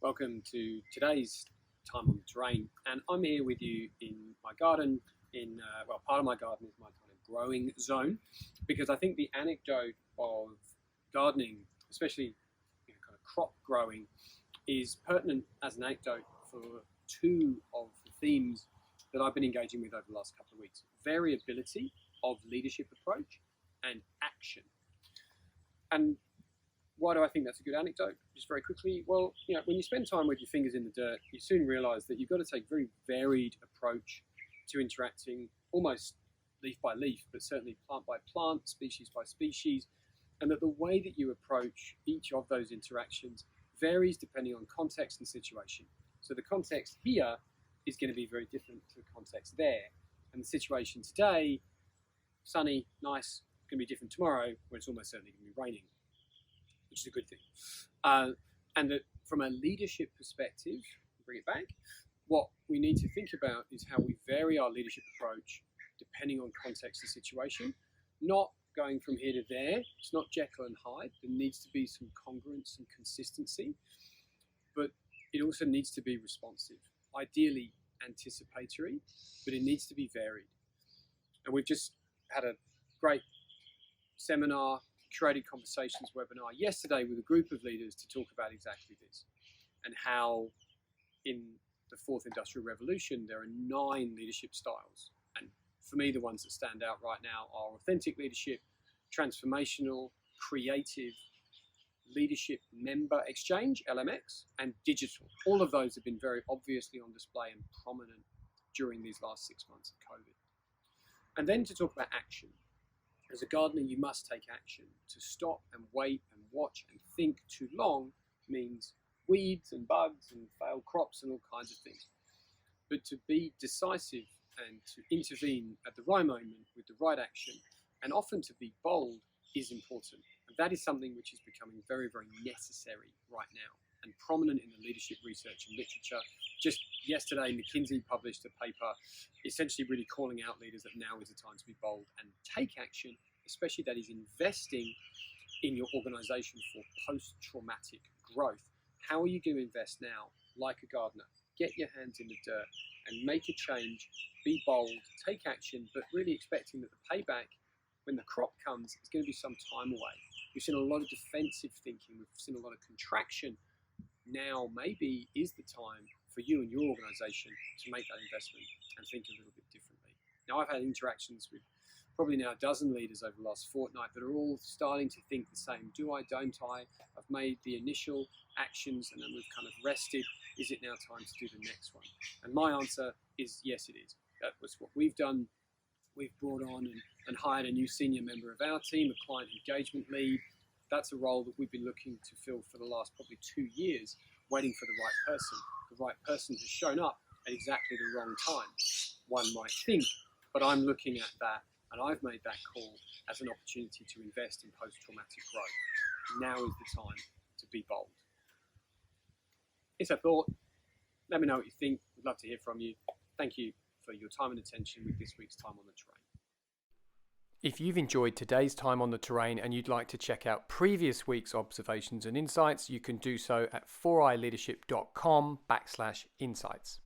Welcome to today's Time on the Terrain, and I'm here with you in my garden. Part of my garden is my kind of growing zone, because I think the anecdote of gardening, especially kind of crop growing, is pertinent as an anecdote for two of the themes that I've been engaging with over the last couple of weeks: variability of leadership approach and action. And why do I think that's a good anecdote? Just very quickly, well, when you spend time with your fingers in the dirt, you soon realize that you've got to take a very varied approach to interacting, almost leaf by leaf, but certainly plant by plant, species by species, and that the way that you approach each of those interactions varies depending on context and situation. So the context here is going to be very different to the context there, and the situation today, sunny, nice, going to be different tomorrow when it's almost certainly going to be raining, which is a good thing. And that from a leadership perspective, bring it back, what we need to think about is how we vary our leadership approach depending on context and situation, not going from here to there. It's not Jekyll and Hyde. There needs to be some congruence and consistency, but it also needs to be responsive, ideally anticipatory, but it needs to be varied. And we've just had a great seminar, curated conversations webinar yesterday with a group of leaders to talk about exactly this, and how in the fourth industrial revolution there are 9 leadership styles, and for me the ones that stand out right now are authentic leadership, transformational, creative, leadership member exchange, LMX, and digital. All of those have been very obviously on display and prominent during these last 6 months of COVID. And then to talk about action. As a gardener, you must take action. To stop and wait and watch and think too long means weeds and bugs and failed crops and all kinds of things. But to be decisive and to intervene at the right moment with the right action, and often to be bold, is important. And that is something which is becoming very, very necessary right now and prominent in the leadership research and literature. Just yesterday, McKinsey published a paper essentially really calling out leaders that now is the time to be bold and take action, especially that is investing in your organization for post-traumatic growth. How are you going to invest now? Like a gardener, get your hands in the dirt and make a change, be bold, take action, but really expecting that the payback when the crop comes is going to be some time away. We've seen a lot of defensive thinking, we've seen a lot of contraction. Now maybe is the time for you and your organization to make that investment and think a little bit differently. Now, I've had interactions with probably now a dozen leaders over the last fortnight that are all starting to think the same. Do I, don't I? I've made the initial actions and then we've kind of rested. Is it now time to do the next one? And my answer is yes, it is. That was what we've done. We've brought on and hired a new senior member of our team, a client engagement lead. That's a role that we've been looking to fill for the last probably 2 years, waiting for the right person. The right person has shown up at exactly the wrong time, one might think, but I'm looking at that and I've made that call as an opportunity to invest in post-traumatic growth. Now is the time to be bold. It's a thought. Let me know what you think. We'd love to hear from you. Thank you for your time and attention with this week's Time on the Terrain. If you've enjoyed today's Time on the Terrain and you'd like to check out previous week's observations and insights, you can do so at 4iLeadership.com/insights.